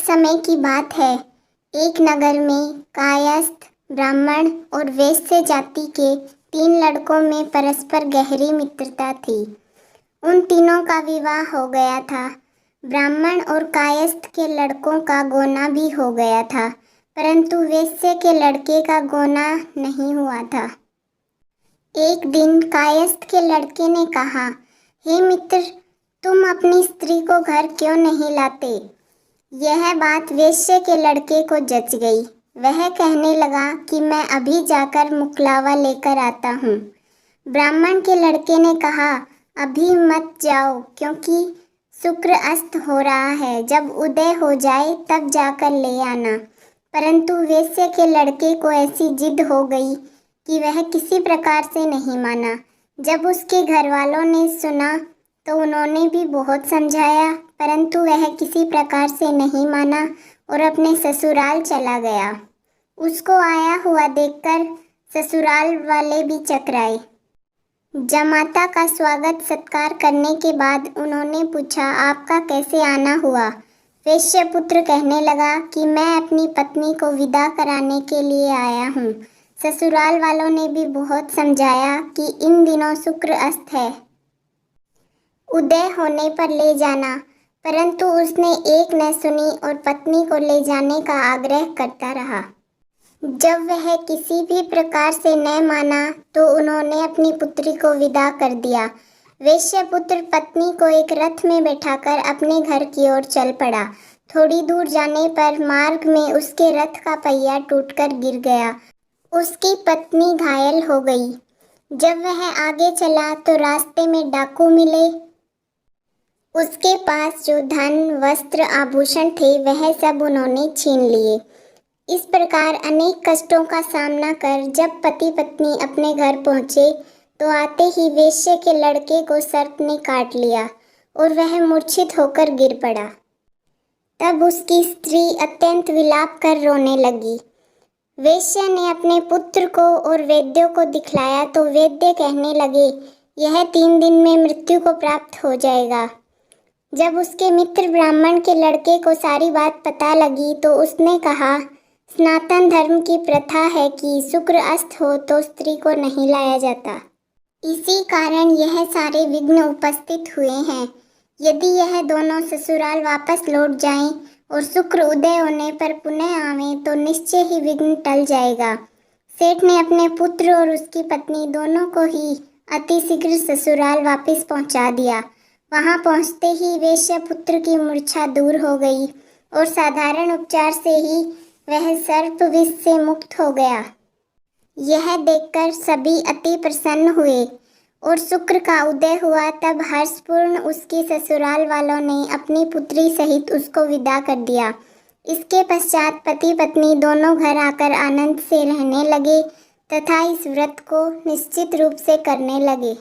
समय की बात है। एक नगर में कायस्थ, ब्राह्मण और वैश्य जाति के 3 लड़कों में परस्पर गहरी मित्रता थी। उन तीनों का विवाह हो गया था। ब्राह्मण और कायस्थ के लड़कों का गोना भी हो गया था, परंतु वैश्य के लड़के का गोना नहीं हुआ था। एक दिन कायस्थ के लड़के ने कहा, हे मित्र, तुम अपनी स्त्री को घर क्यों नहीं लाते? यह बात वैश्य के लड़के को जच गई। वह कहने लगा कि मैं अभी जाकर मुकलावा लेकर आता हूँ। ब्राह्मण के लड़के ने कहा, अभी मत जाओ, क्योंकि शुक्र अस्त हो रहा है, जब उदय हो जाए तब जाकर ले आना। परंतु वैश्य के लड़के को ऐसी जिद हो गई कि वह किसी प्रकार से नहीं माना। जब उसके घर वालों ने सुना तो उन्होंने भी बहुत समझाया, परंतु वह किसी प्रकार से नहीं माना और अपने ससुराल चला गया। उसको आया हुआ देखकर ससुराल वाले भी चकराए। जमाता का स्वागत सत्कार करने के बाद उन्होंने पूछा, आपका कैसे आना हुआ? वैश्य पुत्र कहने लगा कि मैं अपनी पत्नी को विदा कराने के लिए आया हूँ। ससुराल वालों ने भी बहुत समझाया कि इन दिनों शुक्र अस्त है, उदय होने पर ले जाना, परंतु उसने एक न सुनी और पत्नी को ले जाने का आग्रह करता रहा। जब वह किसी भी प्रकार से न माना तो उन्होंने अपनी पुत्री को विदा कर दिया। वैश्य पुत्र पत्नी को एक रथ में बैठाकर अपने घर की ओर चल पड़ा। थोड़ी दूर जाने पर मार्ग में उसके रथ का पहिया टूटकर गिर गया। उसकी पत्नी घायल हो गई। जब वह आगे चला तो रास्ते में डाकू मिले। उसके पास जो धन, वस्त्र, आभूषण थे वह सब उन्होंने छीन लिए। इस प्रकार अनेक कष्टों का सामना कर जब पति पत्नी अपने घर पहुँचे तो आते ही वैश्य के लड़के को सर्प ने काट लिया और वह मूर्छित होकर गिर पड़ा। तब उसकी स्त्री अत्यंत विलाप कर रोने लगी। वैश्य ने अपने पुत्र को और वैद्यों को दिखलाया तो वैद्य कहने लगे, यह 3 दिन में मृत्यु को प्राप्त हो जाएगा। जब उसके मित्र ब्राह्मण के लड़के को सारी बात पता लगी तो उसने कहा, सनातन धर्म की प्रथा है कि शुक्र अस्त हो तो स्त्री को नहीं लाया जाता। इसी कारण यह सारे विघ्न उपस्थित हुए हैं। यदि यह दोनों ससुराल वापस लौट जाएं और शुक्र उदय होने पर पुनः आवें तो निश्चय ही विघ्न टल जाएगा। सेठ ने अपने पुत्र और उसकी पत्नी दोनों को ही अतिशीघ्र ससुराल वापस पहुंचा दिया। वहां पहुंचते ही वैश्य पुत्र की मूर्छा दूर हो गई और साधारण उपचार से ही वह सर्प विष से मुक्त हो गया। यह देखकर सभी अति प्रसन्न हुए और शुक्र का उदय हुआ। तब हर्षपूर्ण उसके ससुराल वालों ने अपनी पुत्री सहित उसको विदा कर दिया। इसके पश्चात पति पत्नी दोनों घर आकर आनंद से रहने लगे तथा इस व्रत को निश्चित रूप से करने लगे।